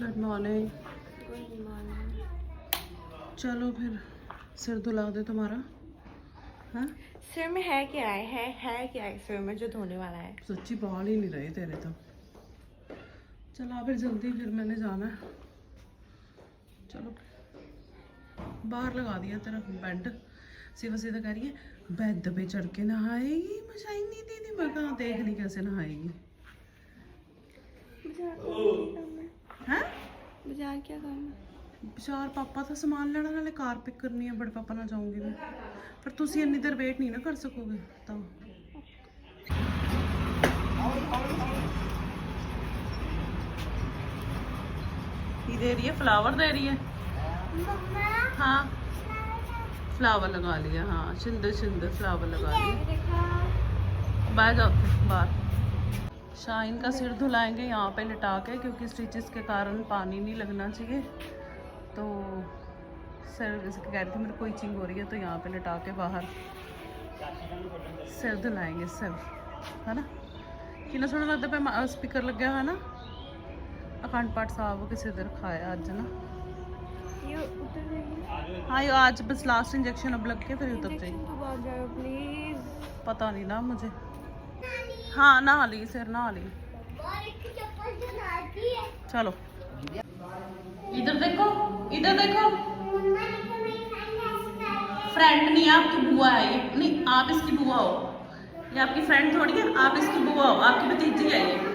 Good morning. चलो फिर सिर धुला दे तुम्हारा। हाँ सिर में है क्या है क्या है सिर में जो धोने वाला है? सच्ची बाल ही नहीं रहे तेरे तो। चला फिर जल्दी, फिर मैंने जाना है। चलो बाहर लगा दिया तेरा बेड। सीधा सीधा कह रही है बेड पे चढ़ के नहाएगी। मजा ही नहीं दीदी, मैं कहाँ देख ली कैसे नहाएगी। हैं बाजार क्या काम है? बाजार पापा था सामान लेना, नाले कार पिक करनी है। बड़े पापा ना जाऊंगी मैं, पर तुसी इन्नी देर वेट नहीं ना कर सकोगे तब। दे रही है फ्लावर दे रही है। हाँ फ्लावर लगा लिया। हाँ छिंदे छिंदे फ्लावर लगा लिया। बाहर जाओ बाहर। शाहीन का सिर धुलाएंगे यहाँ पे लिटा के, क्योंकि स्टिचेस के कारण पानी नहीं लगना चाहिए। तो सिर कह रही थी मेरे को इचिंग हो रही है, तो यहाँ पे लिटा के बाहर सिर धुलाएंगे सिर, है ना। कि ना सोना लगता पे स्पीकर लग गया है ना। अखंड पाठ साहब किसी देर खाया आज ना। हाँ ये आज बस लास्ट इंजेक्शन अब लग के फिर उतर जाएगी। पता नहीं ना मुझे। हाँ नहा ली, सिर नहा ली। चलो इधर देखो, इधर देखो। फ्रेंड नहीं है आपकी, बुआ है ये। नहीं आप इसकी बुआ हो, ये आपकी फ्रेंड थोड़ी है। आप इसकी बुआ हो, आपकी भतीजी है ये।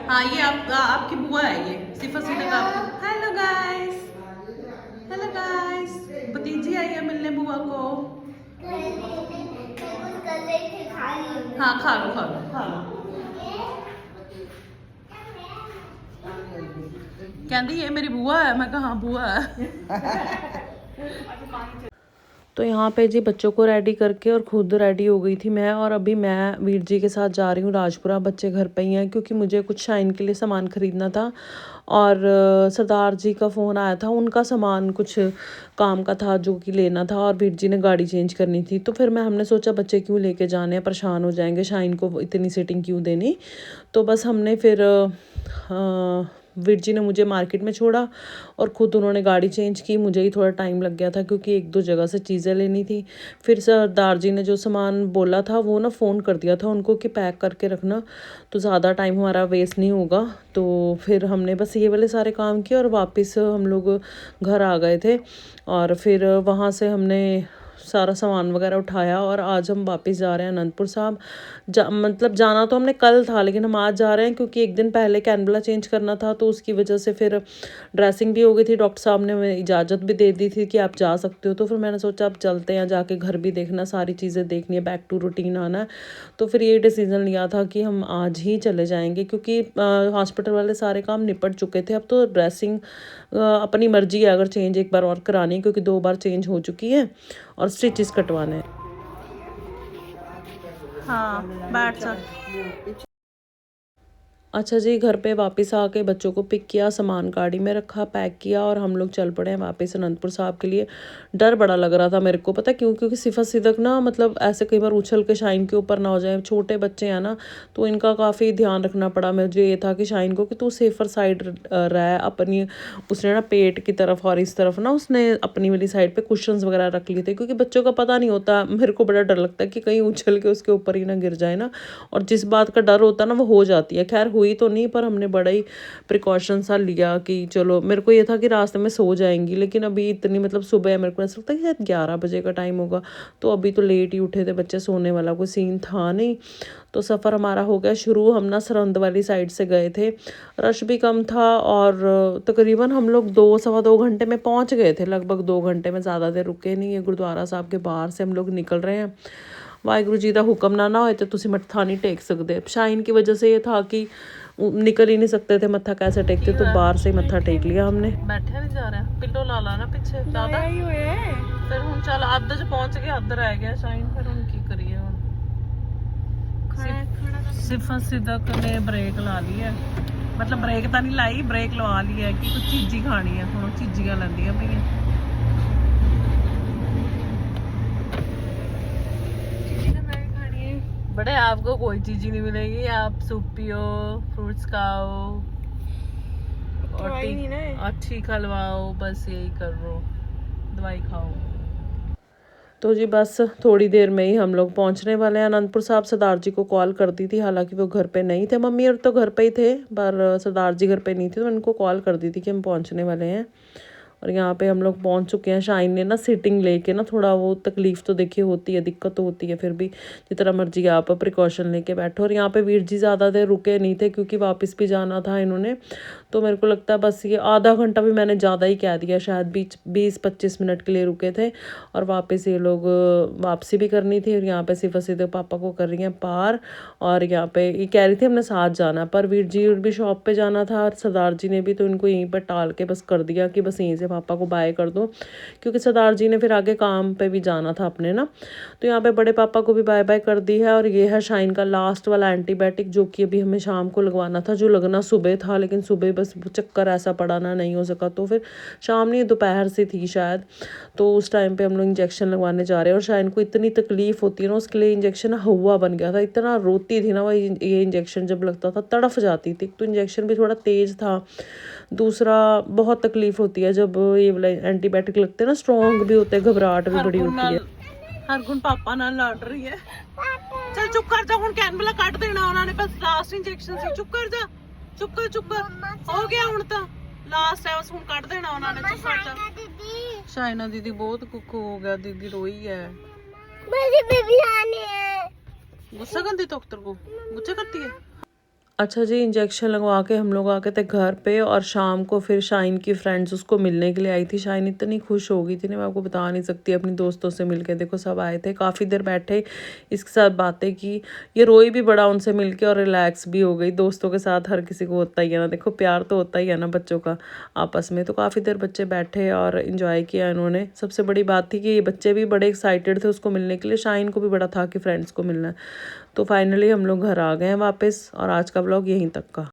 हाँ ये आपकी बुआ है ये। सिर्फ सीधा का। Hello guys, hello guys. भतीजी आई है मिलने बुआ को। हाँ खा लो खा लो खा लो। कहती ये मेरी बुआ है। मैं कहा हाँ बुआ है। तो यहाँ पे जी बच्चों को रेडी करके और खुद रेडी हो गई थी मैं। और अभी मैं वीर जी के साथ जा रही हूँ राजपुरा। बच्चे घर पे ही हैं, क्योंकि मुझे कुछ शाइन के लिए सामान ख़रीदना था। और सरदार जी का फ़ोन आया था, उनका सामान कुछ काम का था जो कि लेना था। और वीर जी ने गाड़ी चेंज करनी थी। तो फिर हमने सोचा बच्चे क्यों लेके जाने हैं, परेशान हो जाएंगे, शाइन को इतनी सीटिंग क्यों देनी। तो बस हमने फिर वीर जी ने मुझे मार्केट में छोड़ा और ख़ुद उन्होंने गाड़ी चेंज की। मुझे ही थोड़ा टाइम लग गया था, क्योंकि एक दो जगह से चीज़ें लेनी थी। फिर सरदार जी ने जो सामान बोला था वो ना फ़ोन कर दिया था उनको कि पैक करके रखना, तो ज़्यादा टाइम हमारा वेस्ट नहीं होगा। तो फिर हमने बस ये वाले सारे काम किए और वापस हम लोग घर आ गए थे। और फिर वहाँ से हमने सारा सामान वगैरह उठाया और आज हम वापस जा रहे हैं अनंतपुर साहब। मतलब जाना तो हमने कल था, लेकिन हम आज जा रहे हैं क्योंकि एक दिन पहले कैनबला चेंज करना था। तो उसकी वजह से फिर ड्रेसिंग भी हो गई थी। डॉक्टर साहब ने हमें इजाज़त भी दे दी थी कि आप जा सकते हो। तो फिर मैंने सोचा अब चलते हैं, जाके घर भी देखना, सारी चीज़ें देखनी है, बैक टू रूटीन आना है। तो फिर ये डिसीज़न लिया था कि हम आज ही चले जाएंगे, क्योंकि हॉस्पिटल वाले सारे काम निपट चुके थे। अब तो ड्रेसिंग अपनी मर्जी है अगर चेंज एक बार और करानी है, क्योंकि 2 बार चेंज हो चुकी है। और स्टिचेस कटवाने हैं। हाँ बैठ जा। अच्छा जी, घर पे वापस आके बच्चों को पिक किया, सामान गाड़ी में रखा, पैक किया और हम लोग चल पड़े हैं वापस अनंतपुर साहब के लिए। डर बड़ा लग रहा था मेरे को, पता क्यों? क्योंकि सिफत सिदक ना मतलब ऐसे कई बार उछल के शाइन के ऊपर ना हो जाए। छोटे बच्चे हैं ना, तो इनका काफ़ी ध्यान रखना पड़ा। मुझे ये था कि शाइन को कि तू सेफर साइड रह अपनी। उसने ना पेट की तरफ और इस तरफ ना उसने अपनी वाली साइड पर कुशंस वगैरह रख लिए थे, क्योंकि बच्चों का पता नहीं होता। मेरे को बड़ा डर लगता है कि कहीं उछल के उसके ऊपर ही ना गिर जाए ना। और जिस बात का डर होता है ना वो हो जाती है। खैर हुई तो नहीं, पर हमने बड़ा ही प्रिकॉशन सा लिया कि चलो। मेरे को ये था कि रास्ते में सो जाएंगी, लेकिन अभी इतनी मतलब सुबह मेरे को ऐसा लगता है कि शायद 11 बजे का टाइम होगा। तो अभी तो लेट ही उठे थे बच्चे, सोने वाला कोई सीन था नहीं। तो सफ़र हमारा हो गया शुरू। हम ना सरहंद वाली साइड से गए थे, रश भी कम था और तकरीबन हम लोग 2-2.25 घंटे में पहुँच गए थे। लगभग 2 घंटे में, ज़्यादा देर रुके नहीं है। गुरुद्वारा साहब के बाहर से हम लोग निकल रहे हैं। वाहिगुरू जी का हुक्म ना होए तो तुसी मत्था नहीं टेक सकते। शाइन की वजह से ये था कि निकल ही नहीं सकते थे, मत्था कैसे टेकते, तो बाहर से ही मत्था टेक लिया हमने। बैठे नहीं जा रहा, पिल्लो ला ला ना पीछे ज्यादा ही होए। फिर हुन चल अद्ध च पहुंच गए, अद्ध रह गया शाइन। फिर हुन की करिए? हुन सिफत सिदक ने ब्रेक ला ली है, मतलब ब्रेक तो नहीं लाई, ब्रेक लवा ली है कि कुछ चीज़ी खानी है। हुन चीज़ियां लैंदियां पईयां। बड़े आपको कोई चीज़ ही नहीं मिलेगी। आप सूप पियो, फ्रूट्स खाओ, और दवाई नहीं ना है। अच्छी खलवाओ, बस यही करो, दवाई खाओ। तो जी बस थोड़ी देर में ही हम लोग पहुंचने वाले हैं अनंतपुर साहब। सरदार जी को कॉल कर दी थी, हालांकि वो घर पे नहीं थे, मम्मी और तो घर पे ही थे, पर सरदार जी घर पे नहीं थे, तो मैंने उनको कॉल कर दी थी कि हम पहुंचने वाले हैं। और यहाँ पे हम लोग पहुंच चुके हैं। शाइन ने ना सिटिंग लेके ना थोड़ा वो तकलीफ तो देखिए होती है, दिक्कत तो होती है, फिर भी जितना मर्जी आप प्रिकॉशन लेके बैठो। और यहाँ पे वीर जी ज़्यादा देर रुके नहीं थे क्योंकि वापस भी जाना था इन्होंने, तो मेरे को लगता है बस ये आधा घंटा भी मैंने ज़्यादा ही कह दिया, शायद 20-25 मिनट के लिए रुके थे। और वापस ये लोग वापसी भी करनी थी। और यहाँ पे सिर्फ सीधे पापा को कर रही हैं पार। और यहाँ पे ये कह रही थी हमने साथ जाना, पर वीर जी भी शॉप पे जाना था और सरदार जी ने भी तो इनको यहीं पर टाल के बस कर दिया कि बस यहीं से पापा को बाय कर दो, क्योंकि सरदार जी ने फिर आगे काम पे भी जाना था अपने ना। तो यहाँ पे बड़े पापा को भी बाय बाय कर दी है। और ये है शाइन का लास्ट वाला एंटीबायोटिक, जो कि अभी हमें शाम को लगवाना था, जो लगना सुबह था, लेकिन सुबह बस चक्कर ऐसा पड़ा ना, नहीं हो सका, तो फिर शाम नहीं दोपहर से थी शायद, तो उस टाइम पे हम लोग इंजेक्शन लगवाने जा रहे हैं। और शाइन को इतनी तकलीफ होती है ना, उसके लिए इंजेक्शन हुआ बन गया था, इतना रोती थी ना वो, ये इंजेक्शन जब लगता था तड़फ जाती थी। तो इंजेक्शन भी थोड़ा तेज था, दूसरा बहुत तकलीफ होती है जब ये वाला एंटीबायोटिक लगते हैं ना, स्ट्रॉन्ग भी होते हैं, घबराहट भी बड़ी होती है। हरगुण पापा नाल लड़ रही है, चल चुप कर जा, हुण कैनवला कट देना उन्होंने, बस लास्ट इंजेक्शन सी, चुप कर जा, चुप कर, हो गया हुण तो लास्ट है, बस हुण कट देना उन्होंने, चुप कर जा। शाइना दीदी बहुत कुक हो गया, दीदी रोई है, मुझे बेबी आने है। गुस्सा करती तो अख्तर को गुस्सा करती है। अच्छा जी, इंजेक्शन लगवा के हम लोग आ गए थे घर पे। और शाम को फिर शाइन की फ्रेंड्स उसको मिलने के लिए आई थी। शाइन इतनी खुश हो गई थी ना, मैं आपको बता नहीं सकती, अपनी दोस्तों से मिलके। देखो सब आए थे, काफ़ी देर बैठे, इसके साथ बातें की, ये रोई भी बड़ा उनसे मिलके और रिलैक्स भी हो गई। दोस्तों के साथ हर किसी को होता ही है ना, देखो प्यार तो होता ही है ना बच्चों का आपस में। तो काफ़ी देर बच्चे बैठे और इन्जॉय किया इन्होंने। सबसे बड़ी बात थी कि ये बच्चे भी बड़े एक्साइटेड थे उसको मिलने के लिए, शाइन को भी बड़ा था कि फ्रेंड्स को मिलना है। तो फाइनली हम लोग घर आ गए हैं वापस, और आज का व्लॉग यहीं तक का।